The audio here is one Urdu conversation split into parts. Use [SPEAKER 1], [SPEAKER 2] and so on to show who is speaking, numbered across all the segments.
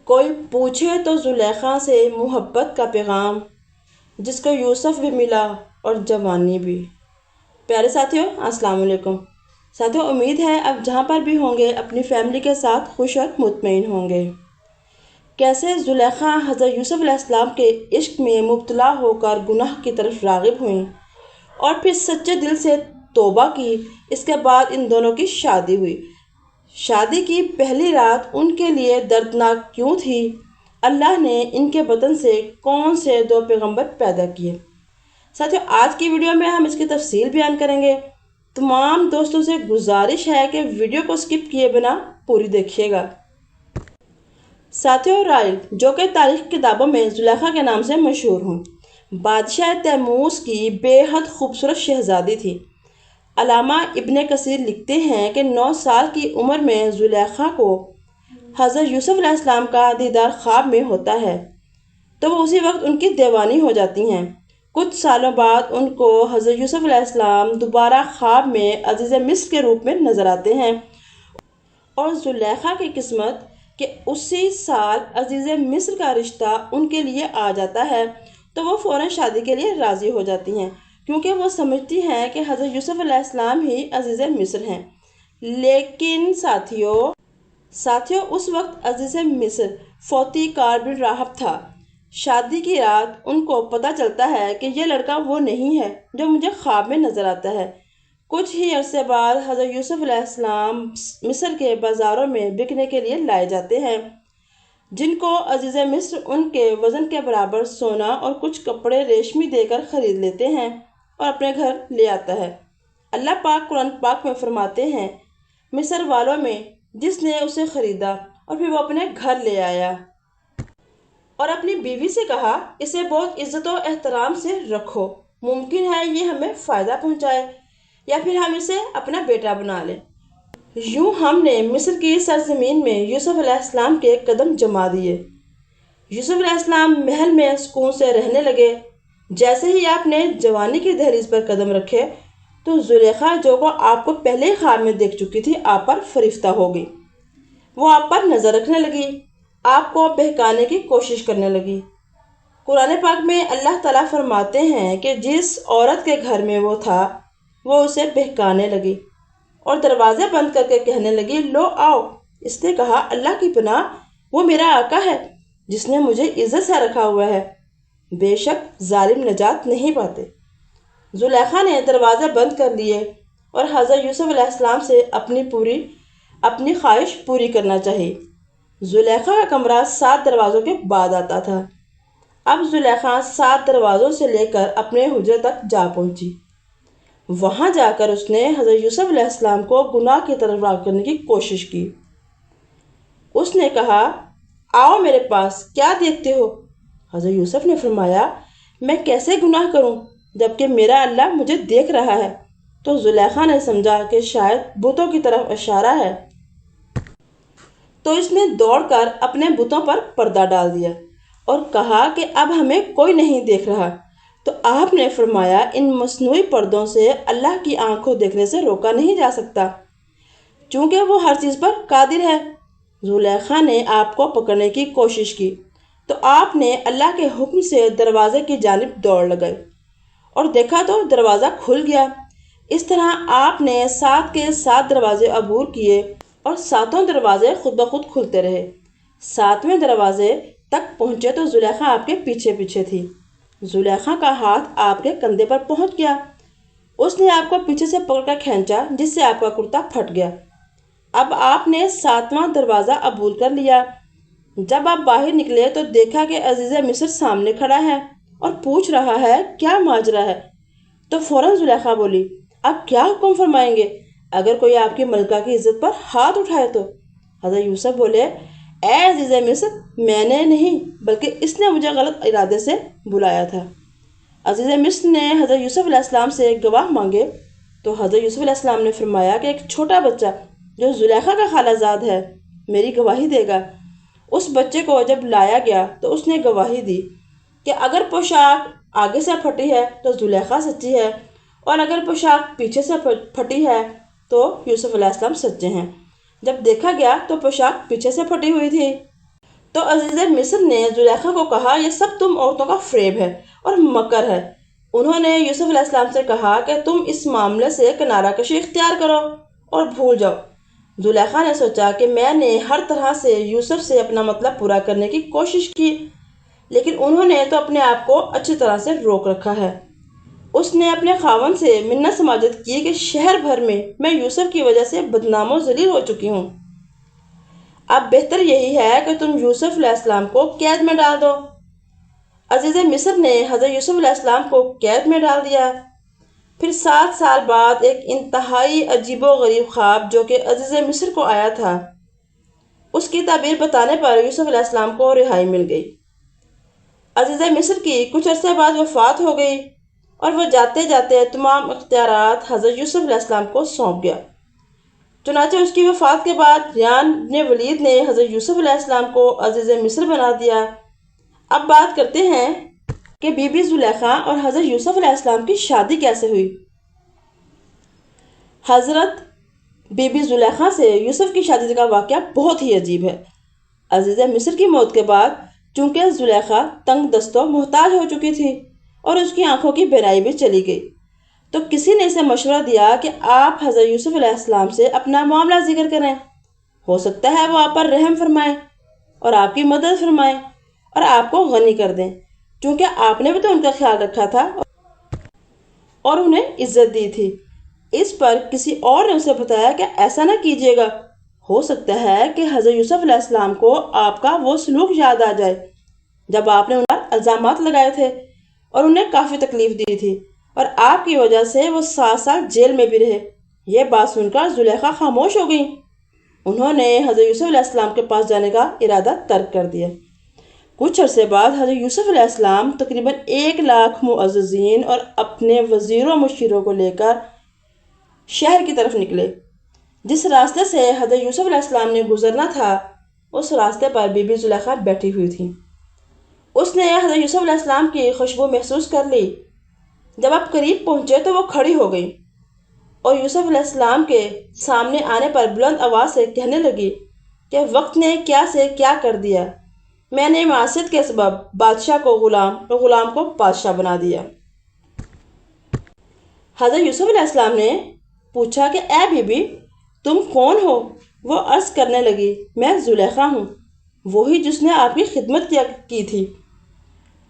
[SPEAKER 1] کوئی پوچھے تو زلیخا سے محبت کا پیغام، جس کو یوسف بھی ملا اور جوانی بھی۔ پیارے ساتھیوں، السلام علیکم۔ ساتھیوں، امید ہے اب جہاں پر بھی ہوں گے اپنی فیملی کے ساتھ خوش اور مطمئن ہوں گے۔ کیسے زلیخا حضرت یوسف علیہ السلام کے عشق میں مبتلا ہو کر گناہ کی طرف راغب ہوئیں اور پھر سچے دل سے توبہ کی۔ اس کے بعد ان دونوں کی شادی ہوئی۔ شادی کی پہلی رات ان کے لیے دردناک کیوں تھی؟ اللہ نے ان کے بطن سے کون سے دو پیغمبر پیدا کیے؟ ساتھیوں، آج کی ویڈیو میں ہم اس کی تفصیل بیان کریں گے۔ تمام دوستوں سے گزارش ہے کہ ویڈیو کو سکپ کیے بنا پوری دیکھیے گا۔ ساتھیوں، رائل جو کہ تاریخ کتابوں میں زلیخا کے نام سے مشہور ہوں، بادشاہ تیموس کی بے حد خوبصورت شہزادی تھی۔ علامہ ابن کثیر لکھتے ہیں کہ 9 سال کی عمر میں زلیخا کو حضرت یوسف علیہ السلام کا دیدار خواب میں ہوتا ہے تو وہ اسی وقت ان کی دیوانی ہو جاتی ہیں۔ کچھ سالوں بعد ان کو حضرت یوسف علیہ السلام دوبارہ خواب میں عزیز مصر کے روپ میں نظر آتے ہیں اور زلیخا کی قسمت کہ اسی سال عزیز مصر کا رشتہ ان کے لیے آ جاتا ہے تو وہ فوراً شادی کے لیے راضی ہو جاتی ہیں، کیونکہ وہ سمجھتی ہیں کہ حضرت یوسف علیہ السلام ہی عزیز مصر ہیں۔ لیکن ساتھیوں اس وقت عزیز مصر فوتی کار بن راہب تھا۔ شادی کی رات ان کو پتہ چلتا ہے کہ یہ لڑکا وہ نہیں ہے جو مجھے خواب میں نظر آتا ہے۔ کچھ ہی عرصے بعد حضرت یوسف علیہ السلام مصر کے بازاروں میں بکنے کے لیے لائے جاتے ہیں، جن کو عزیز مصر ان کے وزن کے برابر سونا اور کچھ کپڑے ریشمی دے کر خرید لیتے ہیں اور اپنے گھر لے آتا ہے۔ اللہ پاک قرآن پاک میں فرماتے ہیں، مصر والوں میں جس نے اسے خریدا اور پھر وہ اپنے گھر لے آیا اور اپنی بیوی سے کہا، اسے بہت عزت و احترام سے رکھو، ممکن ہے یہ ہمیں فائدہ پہنچائے یا پھر ہم اسے اپنا بیٹا بنا لیں۔ یوں ہم نے مصر کی سرزمین میں یوسف علیہ السلام کے قدم جما دیے۔ یوسف علیہ السلام محل میں سکون سے رہنے لگے۔ جیسے ہی آپ نے جوانی کی دہلیز پر قدم رکھے تو زلیخا جو کو آپ کو پہلے خواب میں دیکھ چکی تھی آپ پر فریفتہ ہو گئی۔ وہ آپ پر نظر رکھنے لگی، آپ کو بہکانے کی کوشش کرنے لگی۔ قرآن پاک میں اللہ تعالیٰ فرماتے ہیں کہ جس عورت کے گھر میں وہ تھا وہ اسے بہکانے لگی اور دروازے بند کر کے کہنے لگی، لو آؤ۔ اس نے کہا، اللہ کی پناہ، وہ میرا آقا ہے جس نے مجھے عزت سے رکھا ہوا ہے، بے شک ظالم نجات نہیں پاتے۔ زلیخا نے دروازے بند کر لیے اور حضرت یوسف علیہ السلام سے اپنی خواہش پوری کرنا چاہی۔ زلیخا کا کمرہ 7 دروازوں کے بعد آتا تھا۔ اب زلیخا 7 دروازوں سے لے کر اپنے حجرے تک جا پہنچی۔ وہاں جا کر اس نے حضرت یوسف علیہ السلام کو گناہ کی طرف راغب کرنے کی کوشش کی۔ اس نے کہا، آؤ میرے پاس، کیا دیکھتے ہو؟ حضرت یوسف نے فرمایا، میں کیسے گناہ کروں جبکہ میرا اللہ مجھے دیکھ رہا ہے؟ تو زلیخا نے سمجھا کہ شاید بتوں کی طرف اشارہ ہے، تو اس نے دوڑ کر اپنے بتوں پر پردہ ڈال دیا اور کہا کہ اب ہمیں کوئی نہیں دیکھ رہا۔ تو آپ نے فرمایا، ان مصنوعی پردوں سے اللہ کی آنکھ کو دیکھنے سے روکا نہیں جا سکتا، چونکہ وہ ہر چیز پر قادر ہے۔ زلیخا نے آپ کو پکڑنے کی کوشش کی تو آپ نے اللہ کے حکم سے دروازے کی جانب دوڑ لگائی اور دیکھا تو دروازہ کھل گیا۔ اس طرح آپ نے 7 کے 7 دروازے عبور کیے اور 7 دروازے خود بخود کھلتے رہے۔ 7ویں دروازے تک پہنچے تو زلیخا آپ کے پیچھے پیچھے تھی۔ زلیخا کا ہاتھ آپ کے کندھے پر پہنچ گیا۔ اس نے آپ کو پیچھے سے پکڑ کر کھینچا، جس سے آپ کا کرتا پھٹ گیا۔ اب آپ نے 7واں دروازہ عبور کر لیا۔ جب آپ باہر نکلے تو دیکھا کہ عزیز مصر سامنے کھڑا ہے اور پوچھ رہا ہے، کیا ماجرا ہے؟ تو فوراً زلیخا بولی، آپ کیا حکم فرمائیں گے اگر کوئی آپ کی ملکہ کی عزت پر ہاتھ اٹھائے تو؟ حضرت یوسف بولے، اے عزیز مصر، میں نے نہیں بلکہ اس نے مجھے غلط ارادے سے بلایا تھا۔ عزیز مصر نے حضرت یوسف علیہ السلام سے گواہ مانگے تو حضرت یوسف علیہ السلام نے فرمایا کہ ایک چھوٹا بچہ جو زلیخا کا خالہ زاد ہے میری گواہی دے گا۔ اس بچے کو جب لایا گیا تو اس نے گواہی دی کہ اگر پوشاک آگے سے پھٹی ہے تو زلیخا سچی ہے اور اگر پوشاک پیچھے سے پھٹی ہے تو یوسف علیہ السلام سچے ہیں۔ جب دیکھا گیا تو پوشاک پیچھے سے پھٹی ہوئی تھی تو عزیز مصر نے زلیخا کو کہا یہ سب تم عورتوں کا فریب ہے اور مکر ہے۔ انہوں نے یوسف علیہ السلام سے کہا کہ تم اس معاملے سے کنارہ کشی اختیار کرو اور بھول جاؤ۔ زلیخا نے سوچا کہ میں نے ہر طرح سے یوسف سے اپنا مطلب پورا کرنے کی کوشش کی، لیکن انہوں نے تو اپنے آپ کو اچھی طرح سے روک رکھا ہے۔ اس نے اپنے خاوند سے منت سماجت کی کہ شہر بھر میں یوسف کی وجہ سے بدنام و ذلیل ہو چکی ہوں۔ اب بہتر یہی ہے کہ تم یوسف علیہ السلام کو قید میں ڈال دو۔ عزیز مصر نے حضرت یوسف علیہ السلام کو قید میں ڈال دیا۔ پھر 7 سال بعد ایک انتہائی عجیب و غریب خواب جو کہ عزیز مصر کو آیا تھا، اس کی تعبیر بتانے پر یوسف علیہ السلام کو رہائی مل گئی۔ عزیز مصر کی کچھ عرصے بعد وفات ہو گئی اور وہ جاتے جاتے تمام اختیارات حضرت یوسف علیہ السلام کو سونپ گیا۔ چنانچہ اس کی وفات کے بعد ریان بن ولید نے حضرت یوسف علیہ السلام کو عزیز مصر بنا دیا۔ اب بات کرتے ہیں کہ بی بی زلیخا اور حضرت یوسف علیہ السلام کی شادی کیسے ہوئی۔ حضرت بی بی زلیخا سے یوسف کی شادی کا واقعہ بہت ہی عجیب ہے۔ عزیز مصر کی موت کے بعد چونکہ زلیخا تنگ دست و محتاج ہو چکی تھی اور اس کی آنکھوں کی بینائی بھی چلی گئی، تو کسی نے اسے مشورہ دیا کہ آپ حضرت یوسف علیہ السلام سے اپنا معاملہ ذکر کریں، ہو سکتا ہے وہ آپ پر رحم فرمائیں اور آپ کی مدد فرمائیں اور آپ کو غنی کر دیں، چونکہ آپ نے بھی تو ان کا خیال رکھا تھا اور انہیں عزت دی تھی۔ اس پر کسی اور نے اسے بتایا کہ ایسا نہ کیجیے گا، ہو سکتا ہے کہ حضرت یوسف علیہ السلام کو آپ کا وہ سلوک یاد آ جائے جب آپ نے ان پر الزامات لگائے تھے اور انہیں کافی تکلیف دی تھی اور آپ کی وجہ سے وہ 7 سال جیل میں بھی رہے۔ یہ بات سن کر زلیخا خاموش ہو گئی۔ انہوں نے حضرت یوسف علیہ السلام کے پاس جانے کا ارادہ ترک کر دیا۔ کچھ عرصے بعد حضرت یوسف علیہ السلام تقریباً 1 لاکھ معززین اور اپنے وزیروں و مشیروں کو لے کر شہر کی طرف نکلے۔ جس راستے سے حضرت یوسف علیہ السلام نے گزرنا تھا اس راستے پر بی بی زلیخا بیٹھی ہوئی تھی۔ اس نے حضرت یوسف علیہ السلام کی خوشبو محسوس کر لی۔ جب آپ قریب پہنچے تو وہ کھڑی ہو گئی اور یوسف علیہ السلام کے سامنے آنے پر بلند آواز سے کہنے لگی کہ وقت نے کیا سے کیا کر دیا، میں نے معصیت کے سبب بادشاہ کو غلام اور غلام کو بادشاہ بنا دیا۔ حضرت یوسف علیہ السلام نے پوچھا کہ اے بی بی تم کون ہو؟ وہ عرض کرنے لگی میں زلیخا ہوں، وہی جس نے آپ کی خدمت کی تھی۔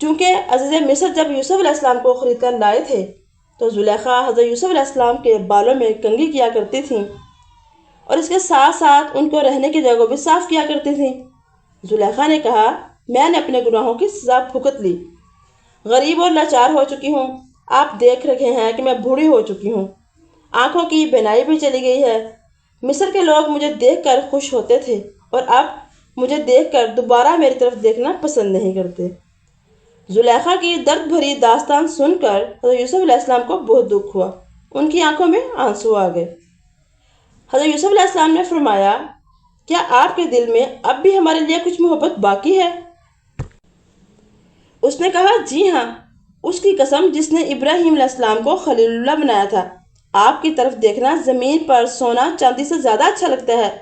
[SPEAKER 1] چونکہ عزیز مصر جب یوسف علیہ السلام کو خرید کر لائے تھے تو زلیخا حضرت یوسف علیہ السلام کے بالوں میں کنگھی کیا کرتی تھیں اور اس کے ساتھ ساتھ ان کو رہنے کی جگہ بھی صاف کیا کرتی تھیں۔ زلیخا نے کہا میں نے اپنے گناہوں کی سزا بھگت لی، غریب اور لاچار ہو چکی ہوں، آپ دیکھ رکھے ہیں کہ میں بوڑھی ہو چکی ہوں، آنکھوں کی بینائی بھی چلی گئی ہے۔ مصر کے لوگ مجھے دیکھ کر خوش ہوتے تھے اور اب مجھے دیکھ کر دوبارہ میری طرف دیکھنا پسند نہیں کرتے۔ زلیخا کی درد بھری داستان سن کر حضرت یوسف علیہ السلام کو بہت دکھ ہوا، ان کی آنکھوں میں آنسو آ گئے۔ حضرت یوسف علیہ السلام نے فرمایا کیا آپ کے دل میں اب بھی ہمارے لیے کچھ محبت باقی ہے؟ اس نے کہا جی ہاں، اس کی قسم جس نے ابراہیم علیہ السلام کو خلیل اللہ بنایا تھا، آپ کی طرف دیکھنا زمین پر سونا چاندی سے زیادہ اچھا لگتا ہے۔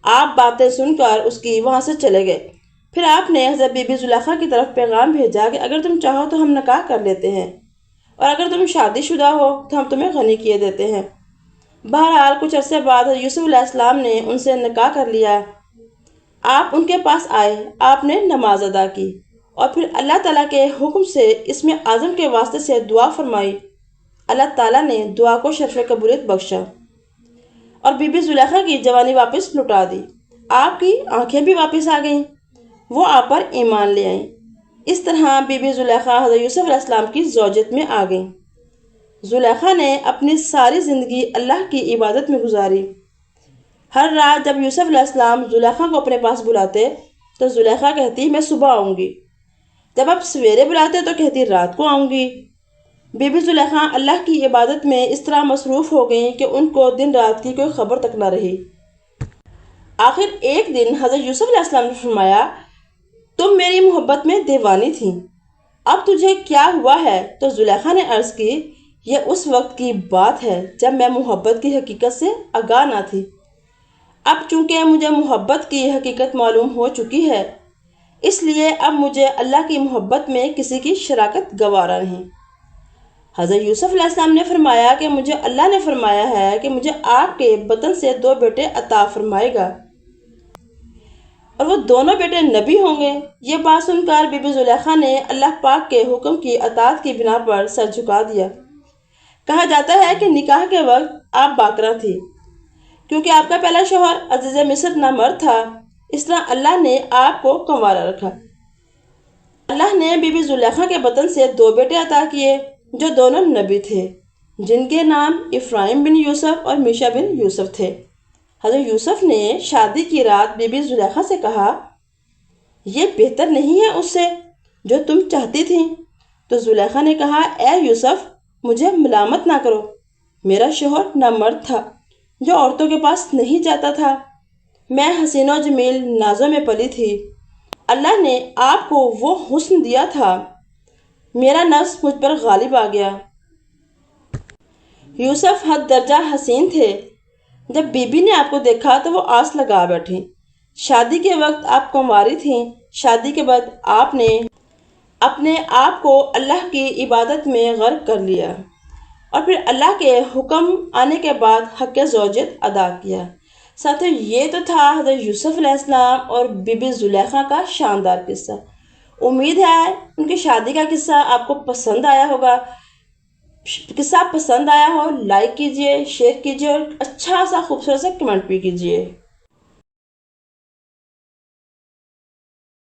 [SPEAKER 1] آپ باتیں سن کر اس کی وہاں سے چلے گئے۔ پھر آپ نے حضرت بی بی زلیخا کی طرف پیغام بھیجا کہ اگر تم چاہو تو ہم نکاح کر لیتے ہیں اور اگر تم شادی شدہ ہو تو ہم تمہیں غنی کیے دیتے ہیں۔ بہرحال کچھ عرصے بعد حضرت یوسف علیہ السلام نے ان سے نکاح کر لیا۔ آپ ان کے پاس آئے، آپ نے نماز ادا کی اور پھر اللہ تعالیٰ کے حکم سے اسم اعظم کے واسطے سے دعا فرمائی۔ اللہ تعالیٰ نے دعا کو شرف قبولیت بخشا اور بی بی زلیخا کی جوانی واپس لٹا دی۔ آپ کی آنکھیں بھی واپس آ گئیں، وہ آپ پر ایمان لے آئیں۔ اس طرح بی بی زلیخا حضرت یوسف علیہ السلام کی زوجت میں آ گئیں۔ زلیخا نے اپنی ساری زندگی اللہ کی عبادت میں گزاری۔ ہر رات جب یوسف علیہ السلام زلیخا کو اپنے پاس بلاتے تو زلیخا کہتی میں صبح آؤں گی، جب آپ سویرے بلاتے تو کہتی رات کو آؤں گی۔ بی بی زلیخا اللہ کی عبادت میں اس طرح مصروف ہو گئیں کہ ان کو دن رات کی کوئی خبر تک نہ رہی۔ آخر ایک دن حضرت یوسف علیہ السلام نے فرمایا تم میری محبت میں دیوانی تھیں، اب تجھے کیا ہوا ہے؟ تو زلیخا نے عرض کی یہ اس وقت کی بات ہے جب میں محبت کی حقیقت سے آگاہ نہ تھی، اب چونکہ مجھے محبت کی حقیقت معلوم ہو چکی ہے اس لیے اب مجھے اللہ کی محبت میں کسی کی شراکت گوارا نہیں۔ حضرت یوسف علیہ السلام نے فرمایا کہ مجھے اللہ نے فرمایا ہے کہ مجھے آپ کے بطن سے 2 بیٹے عطا فرمائے گا اور وہ دونوں بیٹے نبی ہوں گے۔ یہ بات سن کر بی بی زلیخا نے اللہ پاک کے حکم کی اطاعت کی بنا پر سر جھکا دیا۔ کہا جاتا ہے کہ نکاح کے وقت آپ باکرہ تھی، کیونکہ آپ کا پہلا شوہر عزیز مصر نامرد تھا، اس طرح اللہ نے آپ کو کنوارا رکھا۔ اللہ نے بی بی زلیخا کے بطن سے 2 بیٹے عطا کیے جو دونوں نبی تھے، جن کے نام افراہیم بن یوسف اور میشا بن یوسف تھے۔ حضرت یوسف نے شادی کی رات بی بی زلیخا سے کہا، یہ بہتر نہیں ہے اس سے جو تم چاہتی تھی؟ تو زلیخا نے کہا، اے یوسف، مجھے ملامت نہ کرو، میرا شوہر نامرد تھا جو عورتوں کے پاس نہیں جاتا تھا، میں حسین و جمیل نازوں میں پلی تھی، اللہ نے آپ کو وہ حسن دیا تھا، میرا نفس مجھ پر غالب آ گیا۔ یوسف حد درجہ حسین تھے۔ جب بی بی نے آپ کو دیکھا تو وہ آس لگا بیٹھی۔ شادی کے وقت آپ کنواری تھیں، شادی کے بعد آپ نے اپنے آپ کو اللہ کی عبادت میں غرق کر لیا اور پھر اللہ کے حکم آنے کے بعد حق زوجیت ادا کیا۔ ساتھیو، یہ تو تھا حضرت یوسف علیہ السلام اور بی بی زلیخا کا شاندار قصہ۔ امید ہے ان کی شادی کا قصہ آپ کو پسند آیا ہوگا۔ قصہ پسند آیا ہو لائک کیجئے، شیئر کیجئے اور اچھا سا خوبصورت سا کمنٹ بھی کیجئے۔